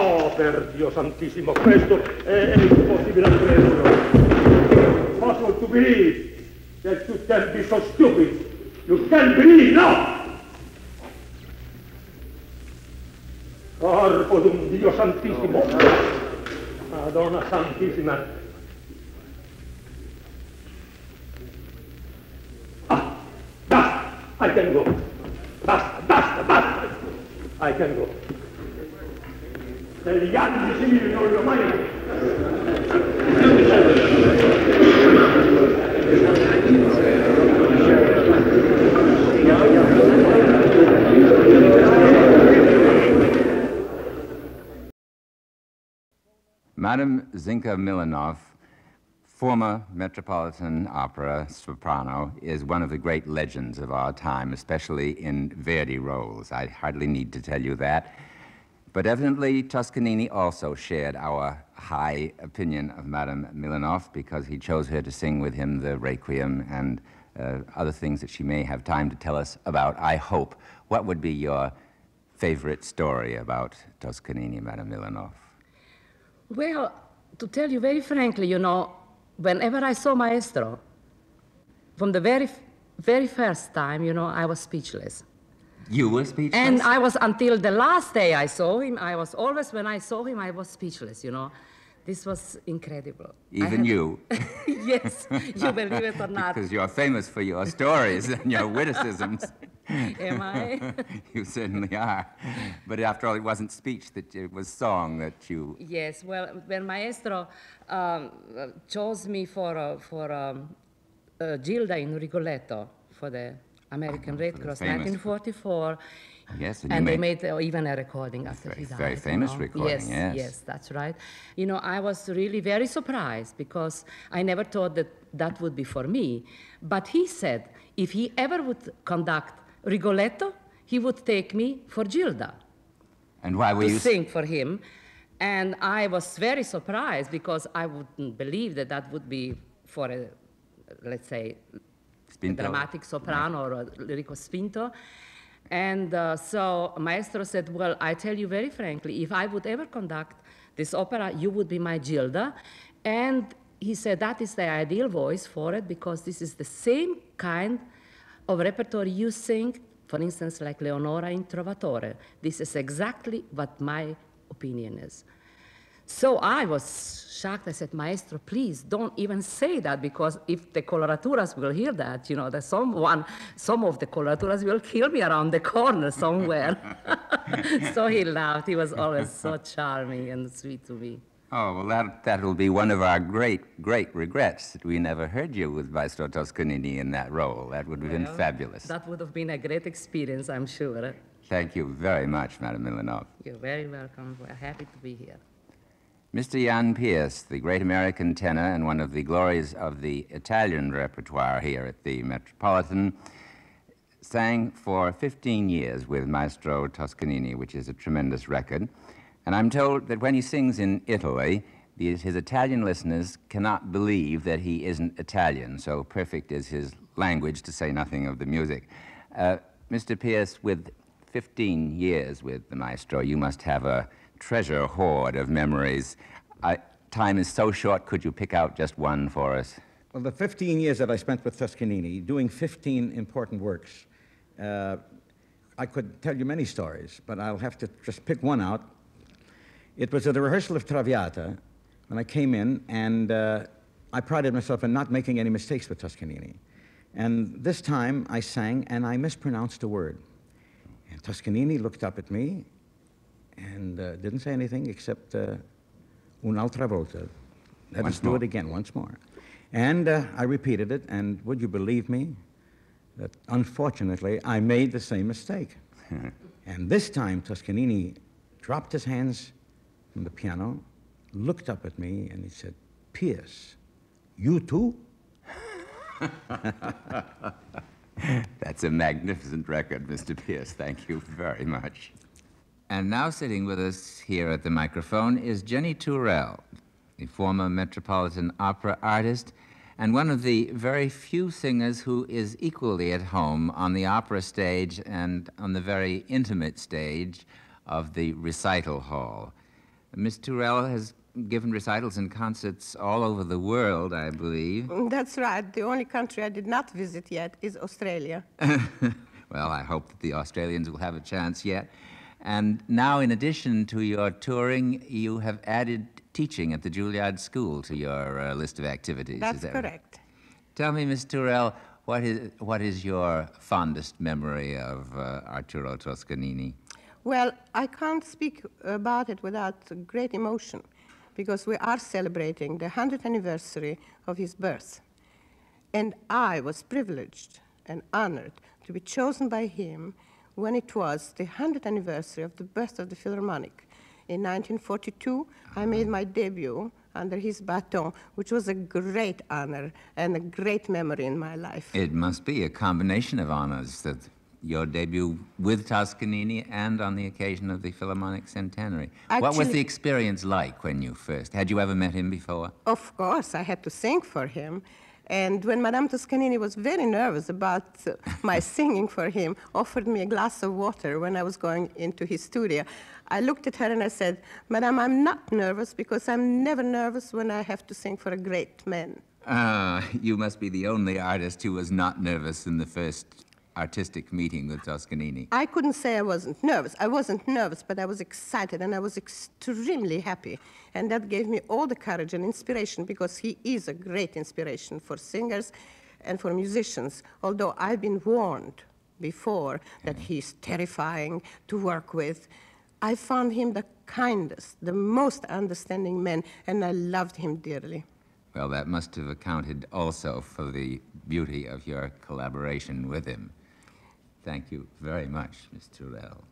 No, per Dio Santissimo, questo è impossibile a credere. Impossible to believe that you can be so stupid. You can't believe, no! Corpo d'un Dio Santissimo. Madonna Santissima. Ah, basta, I can go. Basta. I can go. Degli anni simili non li ho mai avuti. Madame Zinka Milanov, former Metropolitan Opera soprano, is one of the great legends of our time, especially in Verdi roles. I hardly need to tell you that. But evidently, Toscanini also shared our high opinion of Madame Milanov because he chose her to sing with him the Requiem and other things that she may have time to tell us about, I hope. What would be your favorite story about Toscanini, Madame Milanov? Well, to tell you very frankly, you know, whenever I saw Maestro, from the very first time, you know, I was speechless. You were speechless? And I was, until the last day I saw him, I was always, when I saw him, I was speechless, you know. This was incredible. Even you? Yes, you believe it or not. Because you're famous for your stories and your witticisms. Am I? You certainly are. But after all, it wasn't speech, it was song that you... Yes, well, when Maestro chose me for Gilda in Rigoletto for the American Red Cross, 1944. Yes, and they made even a recording after he died. Very famous recording, Yes, that's right. You know, I was really very surprised because I never thought that that would be for me. But he said if he ever would conduct Rigoletto, he would take me for Gilda. And why were you... to sing for him. And I was very surprised because I wouldn't believe that that would be for a, let's say, a dramatic soprano or a lyrico spinto. And so Maestro said, well, I tell you very frankly, if I would ever conduct this opera, you would be my Gilda. And he said that is the ideal voice for it because this is the same kind of repertoire you sing, for instance, like Leonora in Trovatore. This is exactly what my opinion is. So I was shocked. I said, Maestro, please don't even say that because if the coloraturas will hear that, you know, that some of the coloraturas will kill me around the corner somewhere. So he laughed. He was always so charming and sweet to me. Oh, well, that will be one of our great regrets that we never heard you with Maestro Toscanini in that role. That would have been fabulous. That would have been a great experience, I'm sure. Thank you very much, Madame Milanov. You're very welcome. We're happy to be here. Mr. Jan Pearce, the great American tenor and one of the glories of the Italian repertoire here at the Metropolitan, sang for 15 years with Maestro Toscanini, which is a tremendous record. And I'm told that when he sings in Italy, his Italian listeners cannot believe that he isn't Italian, so perfect is his language, to say nothing of the music. Mr. Pearce, with 15 years with the maestro, you must have a treasure hoard of memories. Time is so short, could you pick out just one for us? Well, the 15 years that I spent with Toscanini, doing 15 important works, I could tell you many stories, but I'll have to just pick one out. It was at the rehearsal of Traviata when I came in, and I prided myself in not making any mistakes with Toscanini. And this time I sang, and I mispronounced a word. And Toscanini looked up at me and didn't say anything except un'altra volta. Let us do it again, once more. And I repeated it, and would you believe me that unfortunately I made the same mistake. And this time Toscanini dropped his hands from the piano, looked up at me, and he said, Pearce, you too? That's a magnificent record, Mr. Pearce. Thank you very much. And now sitting with us here at the microphone is Jennie Tourel, the former Metropolitan Opera artist and one of the very few singers who is equally at home on the opera stage and on the very intimate stage of the recital hall. Miss Tourel has given recitals and concerts all over the world, I believe. That's right. The only country I did not visit yet is Australia. Well, I hope that the Australians will have a chance yet. And now, in addition to your touring, you have added teaching at the Juilliard School to your list of activities. That's is that correct. Right? Tell me, Miss Tourel, what is your fondest memory of Arturo Toscanini? Well, I can't speak about it without great emotion, because we are celebrating the 100th anniversary of his birth. And I was privileged and honored to be chosen by him when it was the 100th anniversary of the birth of the Philharmonic. In 1942, I made my debut under his baton, which was a great honor and a great memory in my life. It must be a combination of honors, that your debut with Toscanini and on the occasion of the Philharmonic Centenary. What was the experience like when you first? Had you ever met him before? Of course, I had to sing for him. And when Madame Toscanini was very nervous about my singing for him, offered me a glass of water when I was going into his studio, I looked at her and I said, Madame, I'm not nervous because I'm never nervous when I have to sing for a great man. You must be the only artist who was not nervous in the first artistic meeting with Toscanini. I couldn't say I wasn't nervous. I wasn't nervous, but I was excited and I was extremely happy. And that gave me all the courage and inspiration, because he is a great inspiration for singers and for musicians, although I've been warned before that he's terrifying to work with. I found him the kindest, the most understanding man, and I loved him dearly. Well, that must have accounted also for the beauty of your collaboration with him. Thank you very much, Miss Tourel.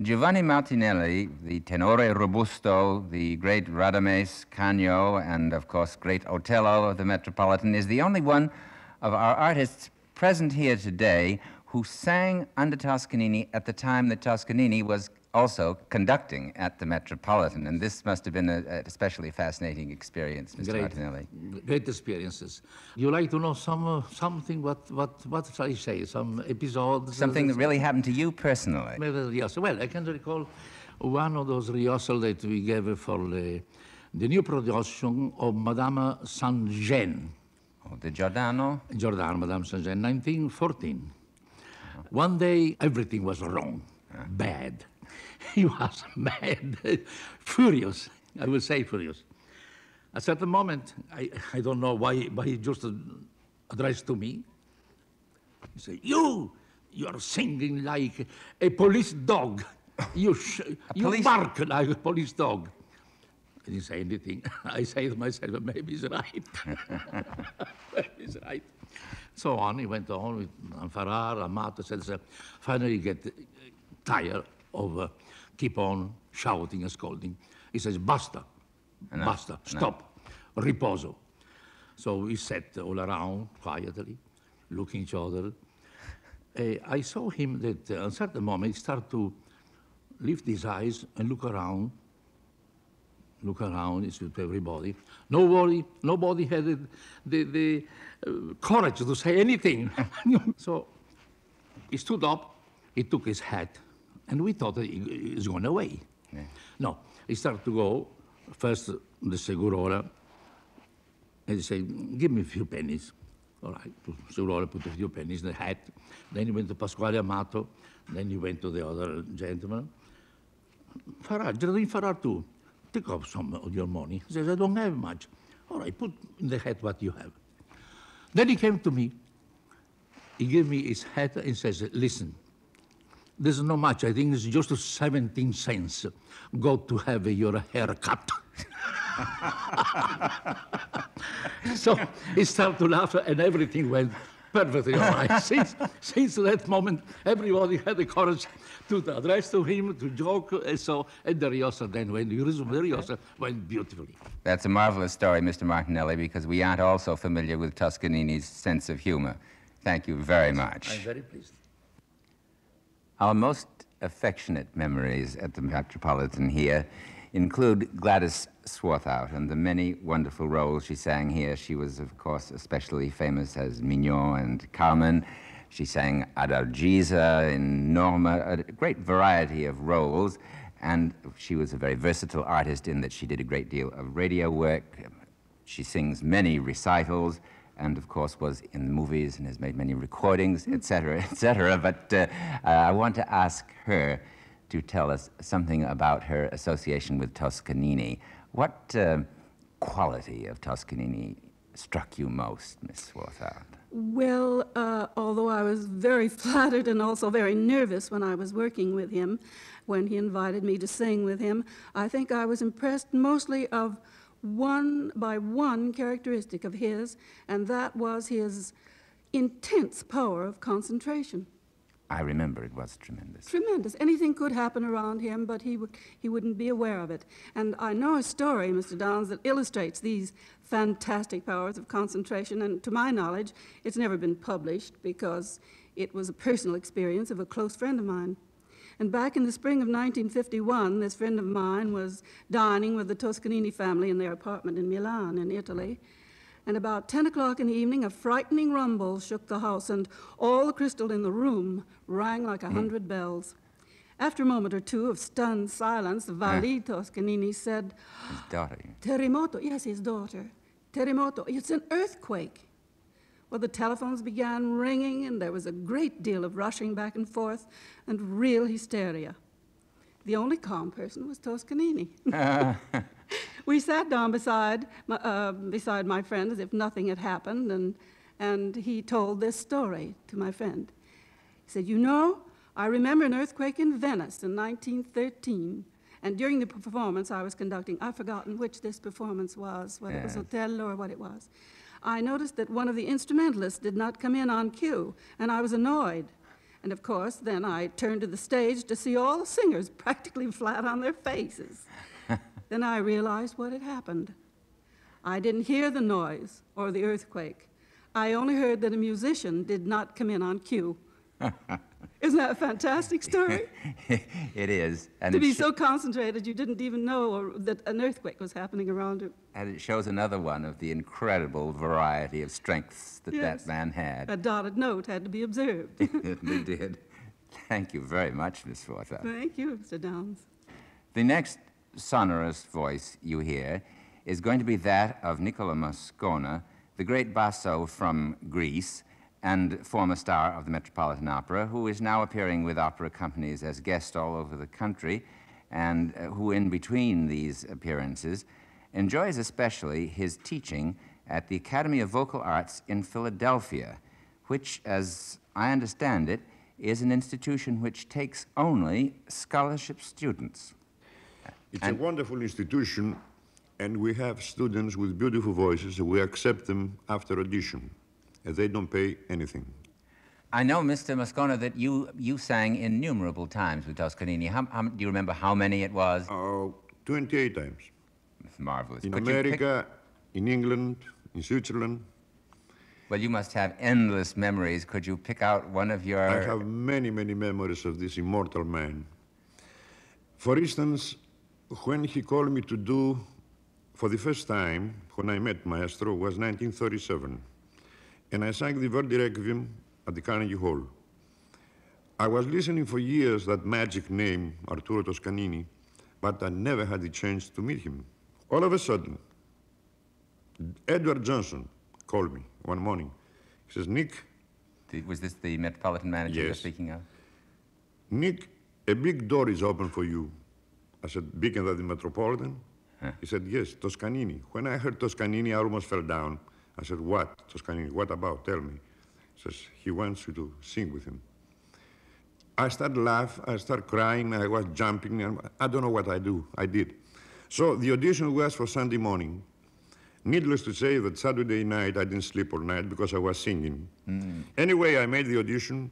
Giovanni Martinelli, the tenore robusto, the great Radames, Cagno, and of course great Otello of the Metropolitan, is the only one of our artists present here today who sang under Toscanini at the time that Toscanini was also conducting at the Metropolitan, and this must have been an especially fascinating experience, Mr. Martinelli. Great experiences. You like to know something? What shall I say? Some episodes? Something that really happened to you personally. Well, I can recall one of those rehearsals that we gave for the new production of Madame Saint-Jean. Oh, the Giordano? Giordano, Madame Saint-Jean, 1914. One day, everything was wrong, bad. He was mad, furious, I will say furious. At a certain moment, I don't know why he just addressed to me. He said, you are singing like a police dog. You bark like a police dog. I didn't say anything. I said to myself, maybe he's right. Maybe he's right. So on, he went on with Farrar, Amato, said, finally get tired of keep on shouting and scolding. He says, basta, basta, stop, riposo. So we sat all around quietly, looking at each other. I saw him that at a certain moment he started to lift his eyes and look around, to everybody. Nobody had the courage to say anything. So he stood up, he took his hat, and we thought that he was going away. Yeah. No, he started to go, first the Segurola, and he said, give me a few pennies. All right, Segurola put a few pennies in the hat. Then he went to Pasquale Amato, then he went to the other gentleman. Geraldine Farrar too. Take off some of your money. He says, I don't have much. All right, put in the hat what you have. Then he came to me. He gave me his hat and says, listen, there's not much. I think it's just 17 cents. Go to have your hair cut. So he started to laugh, and everything went perfectly all right. Since that moment, everybody had the courage to address to him, to joke, and the rehearsal then went, the rehearsal went beautifully. That's a marvelous story, Mr. Martinelli, because we aren't also familiar with Toscanini's sense of humor. Thank you very much. I'm very pleased. Our most affectionate memories at the Metropolitan here include Gladys Swarthout and the many wonderful roles she sang here. She was, of course, especially famous as Mignon and Carmen. She sang Adalgisa in Norma, a great variety of roles. And she was a very versatile artist in that she did a great deal of radio work. She sings many recitals, and of course was in the movies and has made many recordings, etc., etc. But I want to ask her to tell us something about her association with Toscanini. What quality of Toscanini struck you most, Miss Swarthout? Well, although I was very flattered and also very nervous when I was working with him, when he invited me to sing with him, I think I was impressed mostly by one characteristic of his, and that was his intense power of concentration. I remember it was tremendous. Tremendous. Anything could happen around him, but he wouldn't be aware of it. And I know a story, Mr. Downs, that illustrates these fantastic powers of concentration, and to my knowledge, it's never been published because it was a personal experience of a close friend of mine. And back in the spring of 1951, this friend of mine was dining with the Toscanini family in their apartment in Milan, in Italy. And about 10 o'clock in the evening, a frightening rumble shook the house, and all the crystal in the room rang like 100 bells. After a moment or two of stunned silence, the Valide Toscanini said, his daughter. Terremoto, yes, his daughter. Terremoto, it's an earthquake. Well, the telephones began ringing, and there was a great deal of rushing back and forth and real hysteria. The only calm person was Toscanini. We sat down beside my friend as if nothing had happened, and he told this story to my friend. He said, you know, I remember an earthquake in Venice in 1913, and during the performance I was conducting, I've forgotten which this performance was, whether it was Otello or what it was. I noticed that one of the instrumentalists did not come in on cue, and I was annoyed. And of course, then I turned to the stage to see all the singers practically flat on their faces. Then I realized what had happened. I didn't hear the noise or the earthquake. I only heard that a musician did not come in on cue. Isn't that a fantastic story? It is. And to be so concentrated you didn't even know that an earthquake was happening around you. And it shows another one of the incredible variety of strengths that that man had. A dotted note had to be observed. It certainly did. Thank you very much, Miss Swarthout. Thank you, Mr. Downs. The next sonorous voice you hear is going to be that of Nicola Moscona, the great basso from Greece and former star of the Metropolitan Opera, who is now appearing with opera companies as guest all over the country, and who in between these appearances enjoys especially his teaching at the Academy of Vocal Arts in Philadelphia, which, as I understand it, is an institution which takes only scholarship students. It's a wonderful institution, and we have students with beautiful voices, and we accept them after audition, and they don't pay anything. I know, Mr. Moscona, that you sang innumerable times with Toscanini. Do you remember how many it was? 28 times. It's marvelous. In America, in England, in Switzerland. Well, you must have endless memories. Could you pick out one of your... I have many, many memories of this immortal man. For instance, when he called me to do, for the first time, when I met Maestro, was 1937. And I sang the Verdi Requiem at the Carnegie Hall. I was listening for years that magic name, Arturo Toscanini, but I never had the chance to meet him. All of a sudden, Edward Johnson called me one morning. He says, Nick... Was this the Metropolitan manager you're speaking of? Nick, a big door is open for you. I said, bigger than the Metropolitan? Huh. He said, yes, Toscanini. When I heard Toscanini, I almost fell down. I said, what, Toscanini? What about? Tell me. He says, he wants you to sing with him. I started laughing, I started crying, I was jumping, and I don't know what I do. I did. So the audition was for Sunday morning. Needless to say that Saturday night I didn't sleep all night because I was singing. Anyway, I made the audition.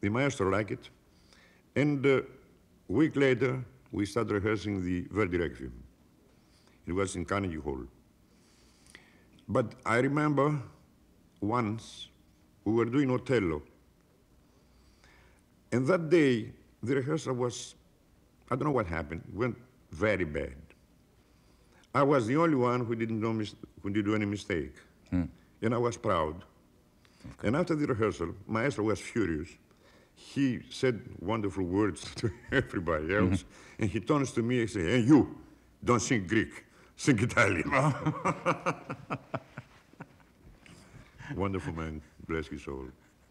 The maestro liked it. And a week later, we started rehearsing the Verdi Requiem. It was in Carnegie Hall. But I remember once we were doing Otello. And that day, the rehearsal was, I don't know what happened, went very bad. I was the only one who didn't do any mistake. And I was proud. Okay. And after the rehearsal, Maestro was furious. he said wonderful words to everybody else, and he turns to me and says, "Hey, you, don't sing Greek, sing Italian." Wonderful man, bless his soul.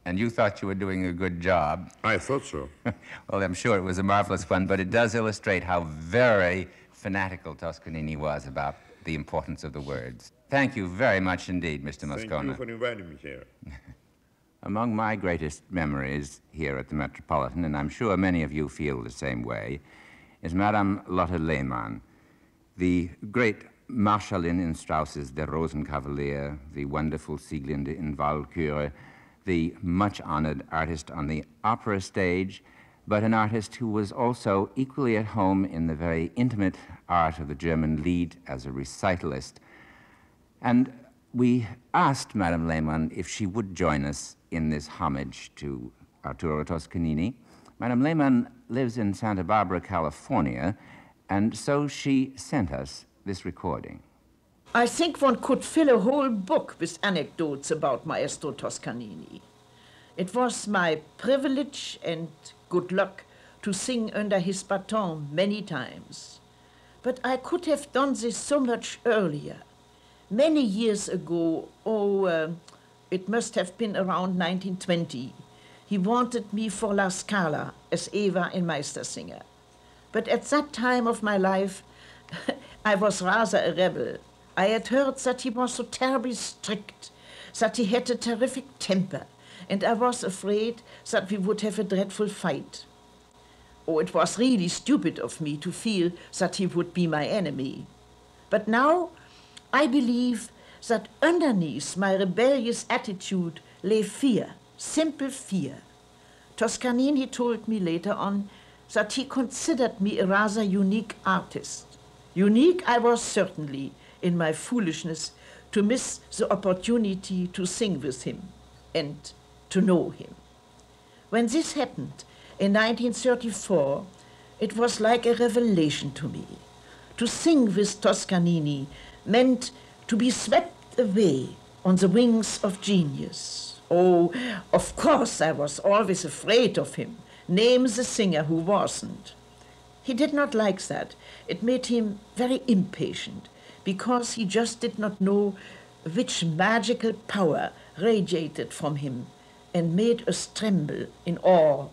And you thought you were doing a good job. I thought so. Well, I'm sure it was a marvelous one, but it does illustrate how very fanatical Toscanini was about the importance of the words. Thank you very much indeed, Mr. Moscona. Thank you for inviting me here. Among my greatest memories here at the Metropolitan, and I'm sure many of you feel the same way, is Madame Lotte Lehmann, the great Marschallin in Strauss's Der Rosenkavalier, the wonderful Sieglinde in Walküre, the much-honored artist on the opera stage, but an artist who was also equally at home in the very intimate art of the German Lied as a recitalist. And we asked Madame Lehmann if she would join us in this homage to Arturo Toscanini. Madame Lehmann lives in Santa Barbara, California, and so she sent us this recording. I think one could fill a whole book with anecdotes about Maestro Toscanini. It was my privilege and good luck to sing under his baton many times. But I could have done this so much earlier. Many years ago, it must have been around 1920, he wanted me for La Scala as Eva in Meistersinger. But at that time of my life, I was rather a rebel. I had heard that he was so terribly strict, that he had a terrific temper, and I was afraid that we would have a dreadful fight. Oh, it was really stupid of me to feel that he would be my enemy. But now I believe that underneath my rebellious attitude lay fear, simple fear. Toscanini told me later on that he considered me a rather unique artist. Unique I was certainly, in my foolishness, to miss the opportunity to sing with him and to know him. When this happened in 1934, it was like a revelation to me. To sing with Toscanini meant to be swept away on the wings of genius. Oh, of course I was always afraid of him. Name the singer who wasn't. He did not like that. It made him very impatient, because he just did not know which magical power radiated from him and made us tremble in awe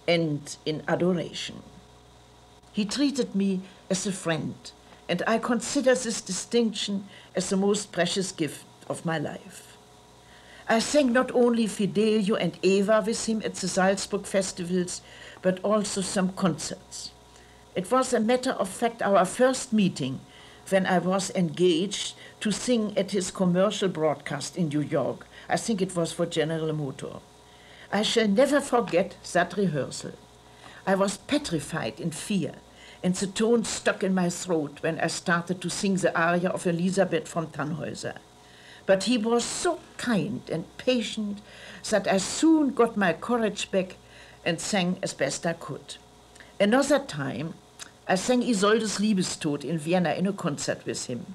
and in adoration. He treated me as a friend, and I consider this distinction as the most precious gift of my life. I sang not only Fidelio and Eva with him at the Salzburg festivals, but also some concerts. It was, a matter of fact, our first meeting when I was engaged to sing at his commercial broadcast in New York. I think it was for General Motors. I shall never forget that rehearsal. I was petrified in fear, and the tone stuck in my throat when I started to sing the aria of Elisabeth von Tannhäuser. But he was so kind and patient that I soon got my courage back and sang as best I could. Another time, I sang Isoldes Liebestod in Vienna in a concert with him.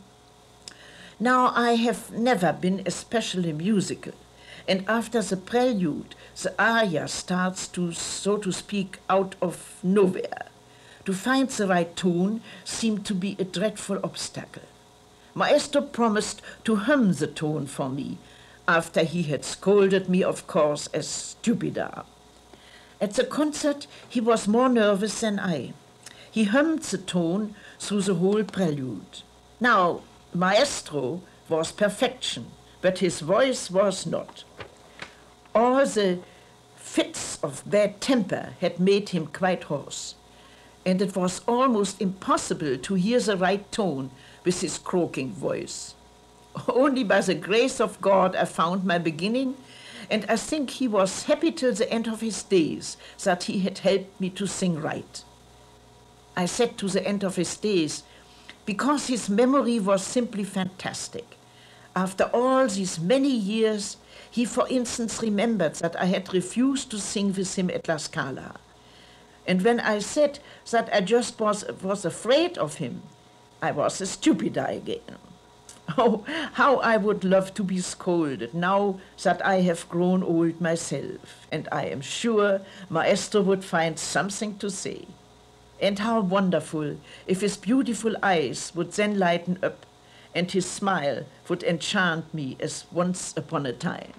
Now, I have never been especially musical, and after the prelude, the aria starts to, so to speak, out of nowhere. To find the right tone seemed to be a dreadful obstacle. Maestro promised to hum the tone for me, after he had scolded me, of course, as stupida. At the concert, he was more nervous than I. He hummed the tone through the whole prelude. Now, Maestro was perfection, but his voice was not. All the fits of bad temper had made him quite hoarse, and it was almost impossible to hear the right tone with his croaking voice. Only by the grace of God I found my beginning, and I think he was happy till the end of his days that he had helped me to sing right. I said to the end of his days, because his memory was simply fantastic. After all these many years, he, for instance, remembered that I had refused to sing with him at La Scala. And when I said that I just was afraid of him, I was a stupida again. Oh, how I would love to be scolded now that I have grown old myself, and I am sure Maestro would find something to say. And how wonderful if his beautiful eyes would then lighten up, and his smile would enchant me as once upon a time.